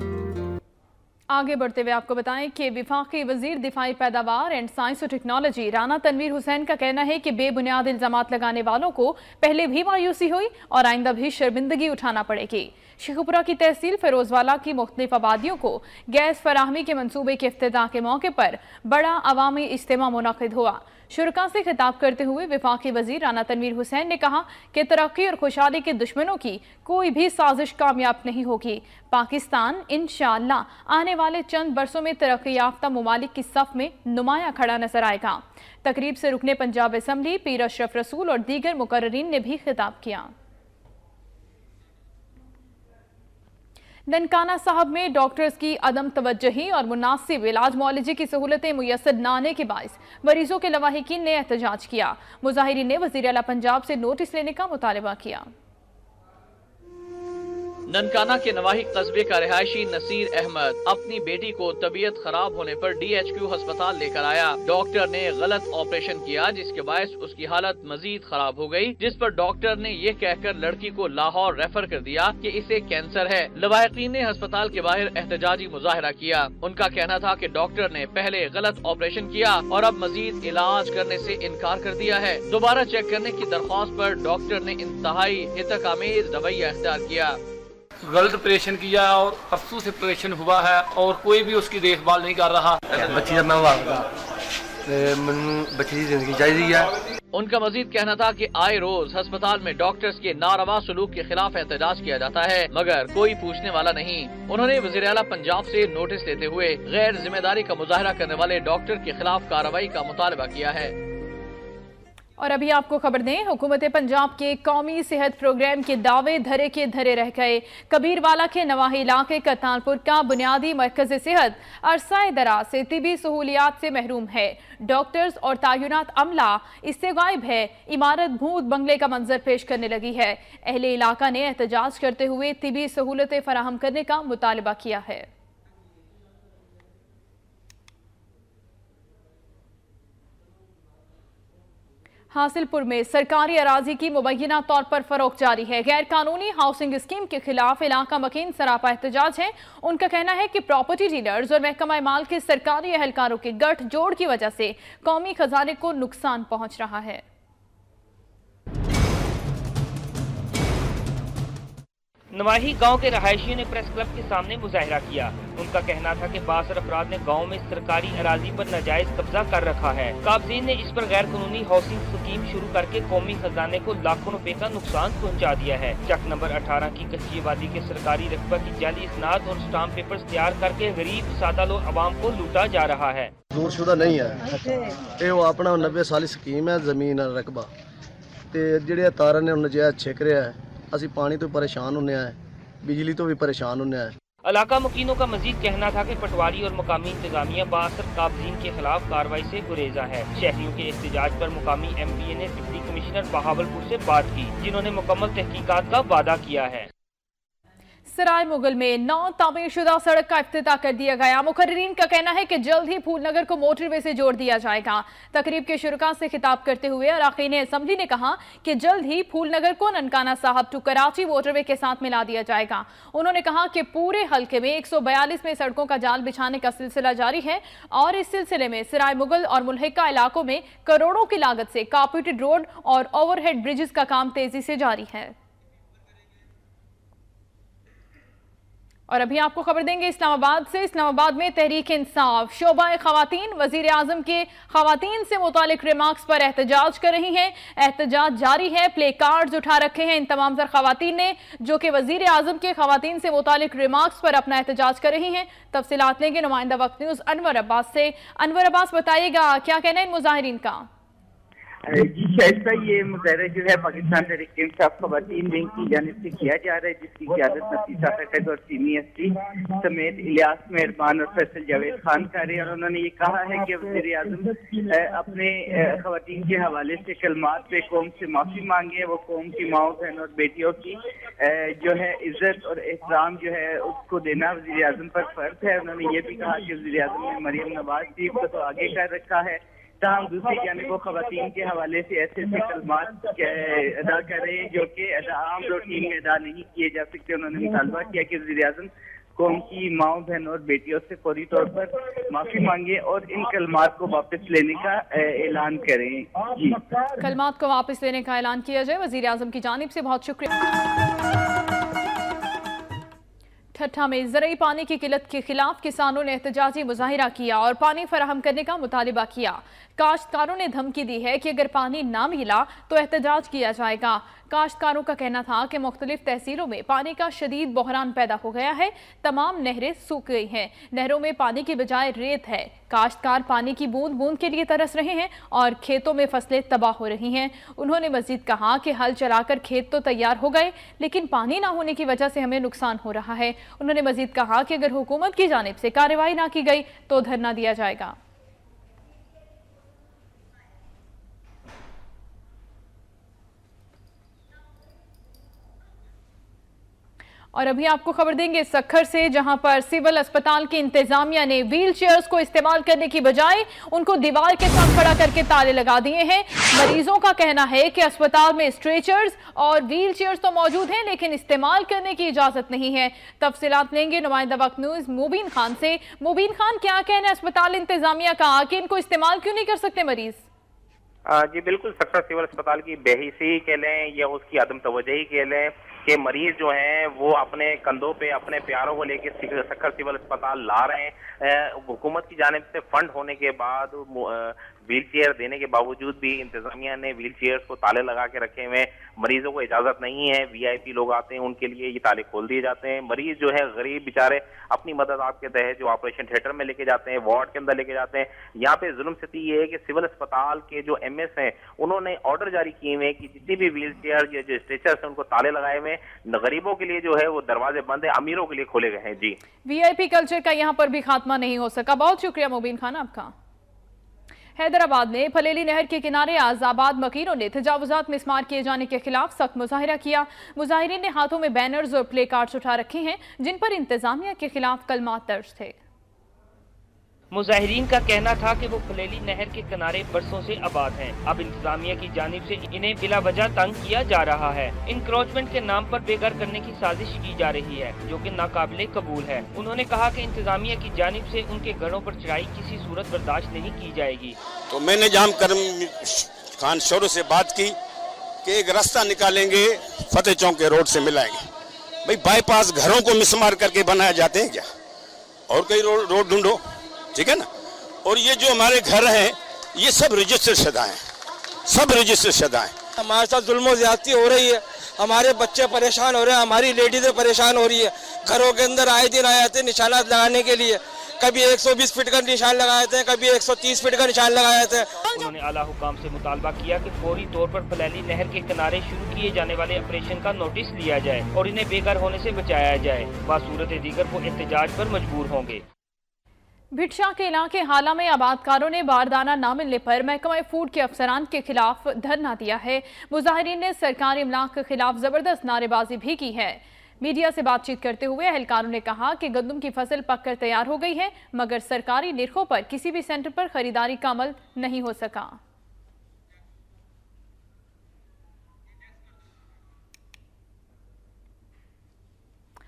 आगे बढ़ते हुए आपको बताएं कि वफाकी वजीर दिफाई पैदावार एंड साइंस और टेक्नोलॉजी राना तनवीर हुसैन का कहना है कि बेबुनियाद इल्जामात लगाने वालों को पहले भी मायूसी हुई और आइंदा भी शर्मिंदगी उठाना पड़ेगी। शेखुपुरा की तहसील फिरोजवाला की मुख्तलिफ आबादियों को गैस फराहमी के मनसूबे के इफ्तिताह के मौके पर बड़ा अवामी इज्तिमा मुनक़िद हुआ। शुरका से खिताब करते हुए वफाकी वजीर राना तनवीर हुसैन ने कहा कि तरक्की और खुशहाली के दुश्मनों की कोई भी साजिश कामयाब नहीं होगी। पाकिस्तान इंशाअल्लाह आने वाले चंद बरसों में तरक्की याफ्ता मुमालिक की सफ में नुमाया खड़ा नजर आएगा। तकरीब से रुकने पंजाब असम्बली पीर अशरफ रसूल और दीगर मुकर्ररीन ने भी खिताब किया। ननकाना साहब में डॉक्टर्स की अदम तवज्जुही और मुनासिब इलाज मुआलजे की सहूलतें मुयसर न आने के बायस मरीजों के लवाहिकीन ने एहतजाज किया। मुजाहिरीन ने वज़ीर आला पंजाब से नोटिस लेने का मुतालबा किया। ननकाना के नवाही कस्बे का रिहायशी नसीर अहमद अपनी बेटी को तबीयत खराब होने पर DHQ अस्पताल लेकर आया। डॉक्टर ने गलत ऑपरेशन किया जिसके बायस उसकी हालत मजीद खराब हो गई, जिस पर डॉक्टर ने ये कहकर लड़की को लाहौर रेफर कर दिया कि इसे कैंसर है। लवाहिकीन ने अस्पताल के बाहर एहतजाजी मुजाहरा किया। उनका कहना था कि डॉक्टर ने पहले गलत ऑपरेशन किया और अब मजीद इलाज करने से इनकार कर दिया है। दोबारा चेक करने की दरख्वास्त पर डॉक्टर ने इंतहाई हितक-आमेज रवैया अख्तियार किया। गलत ऑपरेशन किया और परसों से ऑपरेशन हुआ है और कोई भी उसकी देखभाल नहीं कर रहा। बच्ची का मैं बच्ची की जिंदगी चाहिए है। उनका मजीद कहना था कि आए रोज अस्पताल में डॉक्टर्स के नारवा सलूक के खिलाफ एहतजाज किया जाता है मगर कोई पूछने वाला नहीं। उन्होंने वज़ीर आला पंजाब से नोटिस लेते हुए गैर जिम्मेदारी का मुजाहरा करने वाले डॉक्टर के खिलाफ कार्रवाई का मुतालबा किया है। और अभी आपको खबर दें, हुकूमत पंजाब के कौमी सेहत प्रोग्राम के दावे धरे के धरे रह गए। कबीरवाला के नवाही इलाके करतारपुर का बुनियादी मरकज सेहत अरसाए दराज से तिबी सहूलियात से महरूम है। डॉक्टर्स और तायुनात अमला इससे गायब है। इमारत भूत बंगले का मंजर पेश करने लगी है। अहले इलाका ने एहतजाज करते हुए तिबी सहूलतें फराहम करने का मुतालबा किया है। हासिलपुर में सरकारी अराजी की मुबैना तौर पर फरोख्त जारी है। गैर कानूनी हाउसिंग स्कीम के खिलाफ इलाका मकीन सरापा एहतजाज है। उनका कहना है कि प्रॉपर्टी डीलर्स और महकमा माल के सरकारी एहलकारों के गठजोड़ की वजह से कौमी खजाने को नुकसान पहुंच रहा है। नवाही गांव के रहायशियों ने प्रेस क्लब के सामने मुजाहरा किया। उनका कहना था कि बासर अफराद ने गांव में सरकारी अराजी पर नाजायज कब्जा कर रखा है। काबजीन ने इस पर गैर कानूनी हाउसिंग स्कीम शुरू करके कौमी खजाने को लाखों रुपए का नुकसान पहुंचा दिया है। चक नंबर 18 की कच्ची आबादी के सरकारी रकबा की जाली इसनाद और स्टाम्प पेपर्स तैयार करके गरीब सादा लोग आवाम को लूटा जा रहा है। दूरशुदा नहीं है, ये अपना 90 साल स्कीम है। जमीन रकबा ਤੇ ਜਿਹੜੇ ਤਾਰਾਂ ਨੇ ਨਜਾਇਜ਼ ਛਿਕ ਰਿਹਾ ਹੈ। ਅਸੀਂ ਪਾਣੀ ਤੋਂ ਪਰੇਸ਼ਾਨ ਹੁੰਨੇ ਆ, बिजली तो भी परेशान होने हैं। इलाका मुकीनों का मजीद कहना था कि पटवारी और मुकामी इंतजामिया बासर काबजीन के खिलाफ कार्रवाई से गुरेजा है। शहरियों के एहतजाज पर मुकामी MPA ने डिप्टी कमिश्नर बहावलपुर से बात की, जिन्होंने मुकम्मल तहकीकात का वादा किया है। सराय मुगल में नौ तामीरशुदा सड़क का इफ्तिताह कर दिया गया। मुकर्रीरीन का कहना है कि जल्द ही फूलनगर को मोटरवे से जोड़ दिया जाएगा। तकरीब के शुरुका से खिताब करते हुए अराकीन असम्बली ने कहा कि जल्द ही फूलनगर को ननकाना साहब टू कराची मोटरवे के साथ मिला दिया जाएगा। उन्होंने कहा कि पूरे हल्के में 142 में सड़कों का जाल बिछाने का सिलसिला जारी है और इस सिलसिले में सराय मुगल और मुल्हिका इलाकों में करोड़ों की लागत से कारपेटेड रोड और ओवरहेड ब्रिजेस का काम तेजी से जारी है। और अभी आपको खबर देंगे इस्लामाबाद से। इस्लामाबाद में तहरीक इंसाफ शोबा खवातीन वजीर आजम के खवातीन से मुतालिक रिमार्क्स पर एहतजाज कर रही हैं। एहतजाज जारी है, प्ले कार्ड्स उठा रखे हैं इन तमाम तर खवातीन ने, जो कि वजीर आजम के खवातीन से मुतालिक रिमार्क्स पर अपना एहतजाज कर रही हैं। तफसीलात लेंगे नुमाइंदा वक्त न्यूज अनवर अब्बास से। अनवर अब्बास, बताइएगा क्या कहना है इन मुजाहिरीन का? जी शाइस्ता, ये मुजाहरा जो है पाकिस्तान तहरीक इंसाफ खवातीन विंग की जानिब से किया जा रहा है, जिसकी क़यादत नफीसा खट्टक और सीनियर एसपी समेत इलियास मेहरबान और फैसल जावेद खान कर रहे हैं। और उन्होंने ये कहा है कि वज़ीर आज़म अपने खवातीन के हवाले से कलमात पे कौम से माफ़ी मांगे। वो कौम की माओ बहन और बेटियों की जो है इज्जत और एहतराम जो है उसको देना वज़ीर आज़म पर फर्ज है। उन्होंने ये भी कहा कि वज़ीर आज़म ने मरियम नवाज चीफ को तो आगे कर रखा है, ताहम दूसरी जानिब वो खवातीन के हवाले से ऐसे ऐसे कलमात अदा कर रहे हैं जो कि आम रूटीन में अदा नहीं किए जा सकते। उन्होंने मुतालबा किया कि वज़ीर आज़म कौम की माओ बहन और बेटियों से फौरी तौर पर माफी मांगे और इन कलमात को वापस लेने का ऐलान करें। जी, कलमात को वापस लेने का ऐलान किया जाए वज़ीर आज़म की जानिब से। बहुत शुक्रिया। ठट्ठा में ज़रई पानी की किल्लत के खिलाफ किसानों ने एहतजाजी मुजाहिरा किया और पानी फराहम करने का मुतालिबा किया। काश्तकारों ने धमकी दी है कि अगर पानी ना मिला तो एहतजाज किया जाएगा। काश्तकारों का कहना था कि मुख्तलिफ तहसीलों में पानी का शदीद बहरान पैदा हो गया है, तमाम नहरें सूख गई हैं, नहरों में पानी की बजाय रेत है। काश्तकार पानी की बूंद बूंद के लिए तरस रहे हैं और खेतों में फसलें तबाह हो रही हैं। उन्होंने मजीद कहा कि हल चलाकर खेत तो तैयार हो गए, लेकिन पानी ना होने की वजह से हमें नुकसान हो रहा है। उन्होंने मजीद कहा कि अगर हुकूमत की जानिब से कार्रवाई ना की गई तो धरना दिया जाएगा। और अभी आपको खबर देंगे सक्खर से, जहां पर सिविल अस्पताल की इंतजामिया ने व्हील चेयर्स को इस्तेमाल करने की बजाय उनको दीवार के साथ खड़ा करके ताले लगा दिए हैं। मरीजों का कहना है कि अस्पताल में स्ट्रेचर्स और व्हील चेयर्स तो मौजूद हैं, लेकिन इस्तेमाल करने की इजाजत नहीं है। तफसीलात लेंगे नुमाइंदा वक्त न्यूज मुबीन खान से। मुबीन खान, क्या कहना है अस्पताल इंतजामिया का कि इनको इस्तेमाल क्यों नहीं कर सकते मरीज? जी बिल्कुल, सक्खर सिविल अस्पताल की बेहिसी कह लें या उसकी अदम तवज्जोही कह लें कि मरीज जो हैं वो अपने कंधों पे अपने प्यारों को लेके सक्खर सिविल अस्पताल ला रहे हैं। हुकूमत की जानिब से फंड होने के बाद व्हील चेयर देने के बावजूद भी इंतजामिया ने व्हील चेयर्स को ताले लगा के रखे हुए। मरीजों को इजाजत नहीं है, VIP लोग आते हैं उनके लिए ये ताले खोल दिए जाते हैं। मरीज जो है गरीब बेचारे अपनी मदद आपके तहत जो ऑपरेशन थिएटर में लेके जाते हैं, वार्ड के अंदर लेके जाते हैं। यहाँ पे जुल्म स्थिति ये है कि सिविल अस्पताल के जो MS हैं उन्होंने ऑर्डर जारी किए हुए कि जितनी भी व्हील चेयर या जो स्ट्रेचर्स हैं उनको ताले लगाए हुए। गरीबों के लिए जो है वो दरवाजे बंद है, अमीरों के लिए खोले गए हैं। जी, VIP कल्चर का यहाँ पर भी खात्मा नहीं हो सका। बहुत शुक्रिया मुबीन खान आपका। हैदराबाद में फलेली नहर के किनारे आजाबाद मकीनों ने तजावुजात मिसमार किए जाने के खिलाफ सख्त मुजाहिरा किया। मुजाहिरीन ने हाथों में बैनर्स और प्ले कार्ड्स उठा रखे हैं, जिन पर इंतजामिया के खिलाफ कलमात दर्ज थे। मुजाहिरीन का कहना था कि वो फलेली नहर के किनारे बरसों से आबाद हैं। अब इंतजामिया की जानिब से इन्हें बिला वजह तंग किया जा रहा है। इंक्रोचमेंट के नाम पर बेघर करने की साजिश की जा रही है, जो कि नाकाबिले कबूल है। उन्होंने कहा कि इंतजामिया की जानिब से उनके घरों पर चढ़ाई किसी सूरत बर्दाश्त नहीं की जाएगी। तो मैंने जाम करम खान शोरों से बात की कि एक रास्ता निकालेंगे, फतेह चौक के रोड से मिलाएंगे। भाई बाईपास घरों को मिसमार करके बनाए जाते हैं क्या? और कई रोड ढूंढो, ठीक है ना। और ये जो हमारे घर हैं ये सब रजिस्टर्ड शुदा हैं, सब रजिस्टर्ड शुदा हैं। हमारे साथ जुल्म ज्यादती हो रही है, हमारे बच्चे परेशान हो रहे हैं, हमारी लेडीजें परेशान हो रही है। घरों के अंदर आए दिन आए आते निशानात लगाने के लिए, कभी 120 फीट का निशान लगाए थे, कभी 130 फीट का निशान लगाए थे। उन्होंने आला हुकाम से मुतालबा किया कि फौरी तौर पर फलैली नहर के किनारे शुरू किए जाने वाले ऑपरेशन का नोटिस लिया जाए और इन्हें बेघर होने से बचाया जाए। बासूरत दीगर वो एहतजाज पर मजबूर होंगे। भिटशा के इलाके हाला में आबादकारों ने बारदाना न मिलने पर महकमा फूड के अफसरान के खिलाफ धरना दिया है। मुजाहिरीन ने सरकारी इमलाक के खिलाफ जबरदस्त नारेबाजी भी की है। मीडिया से बातचीत करते हुए एहलकारों ने कहा कि गंदम की फसल पककर तैयार हो गई है, मगर सरकारी निर्खों पर किसी भी सेंटर पर खरीदारी का अमल नहीं हो सका।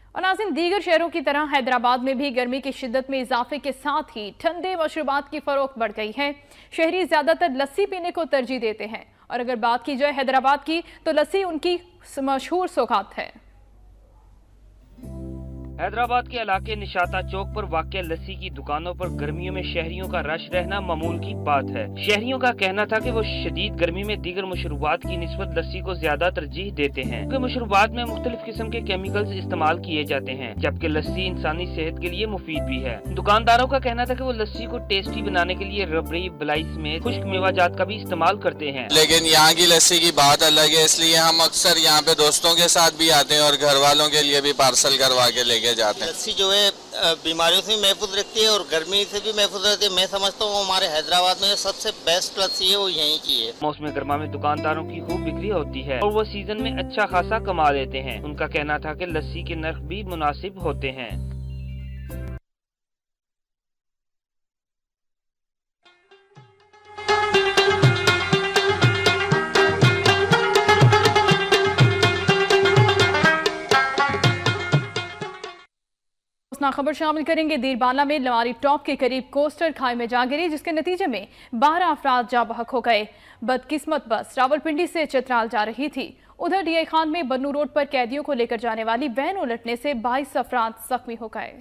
और नाज़रीन, दीगर शहरों की तरह हैदराबाद में भी गर्मी की शिद्दत में इजाफे के साथ ही ठंडे मशरूबात की फरोख्त बढ़ गई है। शहरी ज्यादातर लस्सी पीने को तरजीह देते हैं और अगर बात की जाए हैदराबाद की तो लस्सी उनकी मशहूर सौगात है। हैदराबाद के इलाके निशाता चौक पर वाक़या लस्सी की दुकानों पर गर्मियों में शहरियों का रश रहना मामूल की बात है। शहरियों का कहना था कि वो शदीद गर्मी में दीगर मशरूबात की निस्बत लस्सी को ज्यादा तरजीह देते हैं क्योंकि मशरूबात में मुख्तलिफ किस्म के केमिकल्स इस्तेमाल किए जाते हैं, जबकि लस्सी इंसानी सेहत के लिए मुफीद भी है। दुकानदारों का कहना था कि वो लस्सी को टेस्टी बनाने के लिए रबड़ी, बलाई समेत खुश्क मेवाजात का भी इस्तेमाल करते हैं। लेकिन यहाँ की लस्सी की बात अलग है, इसलिए हम अक्सर यहाँ पे दोस्तों के साथ भी आते हैं और घर वालों के लिए भी पार्सल करवा के लेके जाते हैं। लस्सी जो है बीमारियों से भी महफूज रखती है और गर्मी से भी महफूज रहती है। मैं समझता हूँ हमारे हैदराबाद में सबसे बेस्ट लस्सी है वो यहीं की है। मौसम गर्मा में दुकानदारों की खूब बिक्री होती है और वो सीजन में अच्छा खासा कमा लेते हैं। उनका कहना था कि लस्सी के नर्ख भी मुनासिब होते हैं। खबर शामिल करेंगे। दीरबाला में लवारी टॉप के करीब कोस्टर खाई में जा गिरी, जिसके नतीजे में 12 अफराद जा बहक हो गए। बदकिस्मत बस रावलपिंडी से चित्राल जा रही थी। उधर डीआई खान में बन्नू रोड पर कैदियों को लेकर जाने वाली वैन उलटने से 22 अफराद जख्मी हो गए।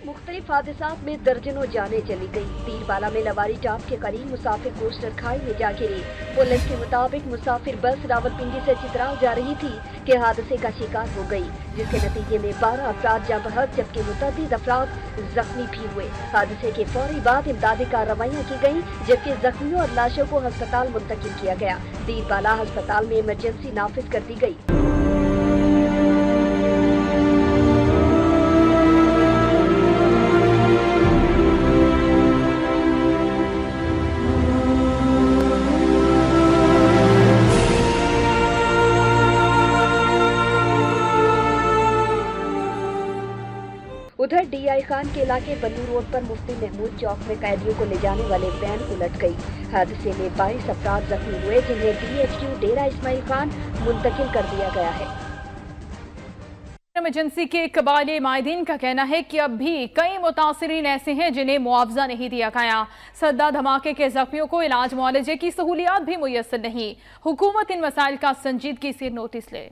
मुख्तलिफ हादसात में दर्जनों जाने चली गई। दीरबाला में लवारी टॉप के करीब मुसाफिर कोस्टर खाई में जा गिरी। पुलिस के मुताबिक मुसाफिर बस रावलपिंडी से चित्राल जा रही थी कि हादसे का शिकार हो गई, जिसके नतीजे में 12 अफराद जाँ बहक जबकि मुतअद्दिद अफराद जख्मी भी हुए। हादसे के फौरी बाद इमदादी कार्रवाइयाँ की गयी, जबकि जख्मियों और लाशों को अस्पताल मुंतकिल किया गया। दीरबाला अस्पताल में इमरजेंसी नाफिज कर दी गयी। उधर डीआई खान के इलाके बन्नू रोड पर मुफ्ती महमूद चौक में कैदियों को ले जाने वाले वैन उलट गई। हादसे में 22 अफराद जख्मी हुए, जिन्हें DHQ डेरा इस्माइल खान मुंतकिल कर दिया गया है। इमरजेंसी के कबायली माहिदीन का कहना है कि अब भी कई मुतासिरीन ऐसे हैं जिन्हें मुआवजा नहीं दिया गया। सद्दा धमाके के जख्मियों को इलाज मुआलजे की सहूलियात भी मुयस्सर नहीं। हुकूमत इन मसाइल का संजीदगी से नोटिस ले।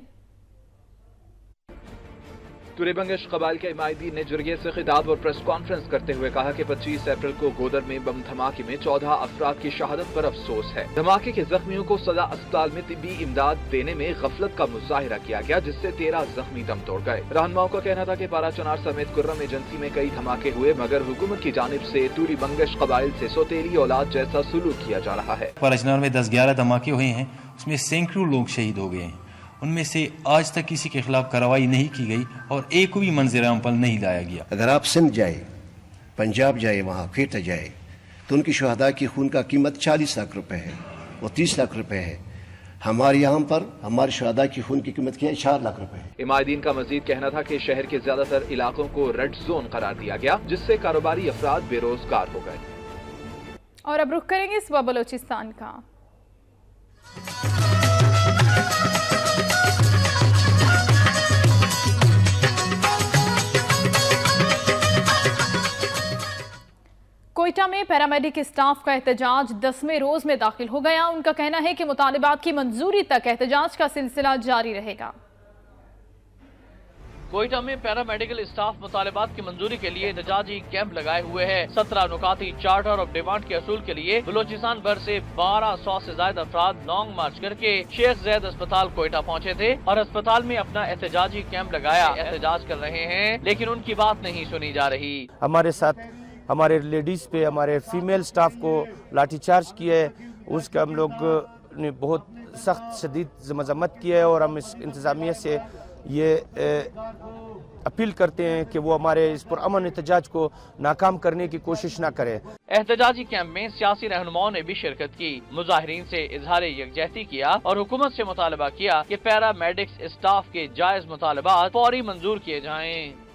तुरेबंगश कबाइल के इमायदीन ने जुर्गे से खिताब और प्रेस कॉन्फ्रेंस करते हुए कहा कि 25 अप्रैल को गोदर में बम धमाके में 14 अफराद की शहादत पर अफसोस है। धमाके के जख्मियों को सदा अस्पताल में तिब्बी इमदाद देने में गफलत का मुजाहिरा किया गया, जिससे 13 जख्मी दम तोड़ गए। रहनुमाओं का कहना था कि पाराचनार समेत कुर्रम एजेंसी में कई धमाके हुए, मगर हुकूमत की जानिब से तुरेबंगश कबाइल से सौतेली औलाद जैसा सलूक किया जा रहा है। पाराचनार में 10-11 धमाके हुए हैं, उसमें सैकड़ों लोग शहीद हो गए हैं। उनमें से आज तक किसी के खिलाफ कार्रवाई नहीं की गई और एक भी मंजर आम पर नहीं लाया गया। अगर आप सिंध जाए, पंजाब जाए, वहाँ क्वेटा जाए, तो उनकी शहादा की खून का कीमत 40 लाख रुपए है, वो 30 लाख रुपए है। हमारे यहाँ पर हमारे शहादा की खून की कीमत क्या है? 4 लाख रुपए है। इमायदीन का मजीद कहना था कि शहर के ज्यादातर इलाकों को रेड जोन करार दिया गया, जिससे कारोबारी अफराद बेरोजगार हो गए। और अब रुख करेंगे सुबह बलोचिस्तान का। कोयटा में पैरामेडिक स्टाफ का एहतजाज 10वें रोज में दाखिल हो गया। उनका कहना है कि मुतालिबात की मंजूरी तक एहतजाज का सिलसिला जारी रहेगा। कोयटा में पैरामेडिकल स्टाफ मुतालबात की मंजूरी के लिए एहतजाजी कैंप लगाए हुए है। 17 नुकाती चार्टर ऑफ डिमांड के असूल के लिए बलोचिस्तान भर से 1200 से ज्यादा अफराद लॉन्ग मार्च करके शेख जैद अस्पताल कोयटा पहुँचे थे और अस्पताल में अपना एहतजाजी कैंप लगाया। एहतजाज कर रहे हैं लेकिन उनकी बात नहीं सुनी जा रही। हमारे साथ हमारे लेडीज पे, हमारे फीमेल स्टाफ को लाठीचार्ज किया है, उसका हम लोग ने बहुत सख्त शदीद मजम्मत की है और हम इस इंतज़ामिया से ये अपील करते हैं कि वो हमारे इस पुरअमन एहतजाज को नाकाम करने की कोशिश ना करें। एहतजाजी कैंप में सियासी रहनुमाओं ने भी शिरकत की। मुजाहिरीन से इजहार यकजहती किया और हुकूमत से मुतालबा किया कि पैरामेडिक्स स्टाफ के जायज मुतालबात फौरी मंजूर किए जाएं।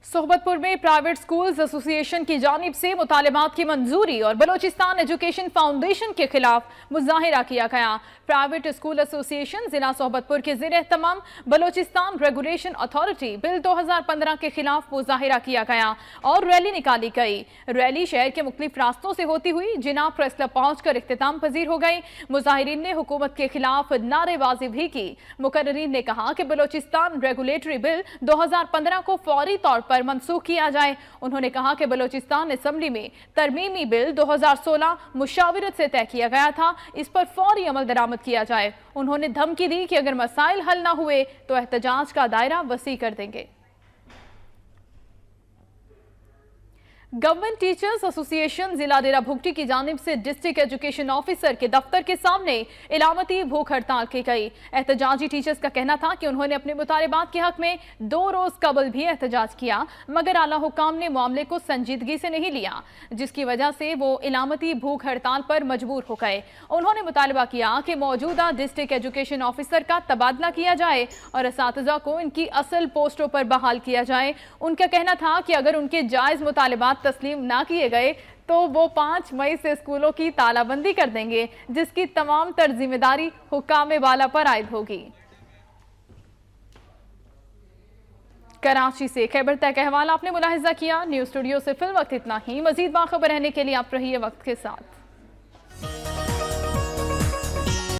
सोहबतपुर में प्राइवेट स्कूल्स एसोसिएशन की जानिब से मुतालबात की मंजूरी और बलोचिस्तान एजुकेशन फाउंडेशन के खिलाफ मुजाहिरा किया गया। प्राइवेट स्कूल एसोसिएशन जिला सोहबतपुर के ज़ेर एहतमाम बलोचिस्तान रेगुलेशन अथॉरिटी बिल 2015 के खिलाफ मुजाहिरा किया गया और रैली निकाली गई। रैली शहर के मुख्तलिफ रास्तों से होती हुई जिना प्रेस क्लब पहुँच कर इख्तिताम पजीर हो गई। मुजाहिरीन ने हुकूमत के खिलाफ नारेबाजी भी की। मुकर्रीन ने कहा कि बलोचिस्तान रेगुलेटरी बिल 2015 को फौरी तौर पर मनसूख किया जाए। उन्होंने कहा कि बलोचिस्तान असेंबली में तरमीमी बिल 2016 मुशावरत से तय किया गया था, इस पर फौरी अमल दरामद किया जाए। उन्होंने धमकी दी कि अगर मसाइल हल न हुए तो एहतजाज का दायरा वसी कर देंगे। गवर्नमेंट टीचर्स एसोसिएशन जिला डेरा भुगटी की जानिब से डिस्ट्रिक्ट एजुकेशन ऑफिसर के दफ्तर के सामने इलामती भूख हड़ताल की गई। एहतजाजी टीचर्स का कहना था कि उन्होंने अपने मुतालबात के हक में 2 रोज कबल भी एहतजाज किया, मगर आला हुकाम ने मामले को संजीदगी से नहीं लिया, जिसकी वजह से वो इलामती भूख हड़ताल पर मजबूर हो गए। उन्होंने मुतालबा किया कि मौजूदा डिस्ट्रिक्ट एजुकेशन ऑफिसर का तबादला किया जाए और असातिज़ा को इनकी असल पोस्टों पर बहाल किया जाए। उनका कहना था कि अगर उनके जायज़ मुतालबात तस्लीम ना किए गए तो वो 5 मई से स्कूलों की तालाबंदी कर देंगे, जिसकी तमाम तर जिम्मेदारी हुकाम वाला पर आयद होगी। कराची से खैबर तक अहवाल आपने मुलाहिजा किया। न्यूज़ स्टूडियो से फिल वक्त इतना ही। मजीद बाखबर रहने के लिए आप रहिए वक्त के साथ।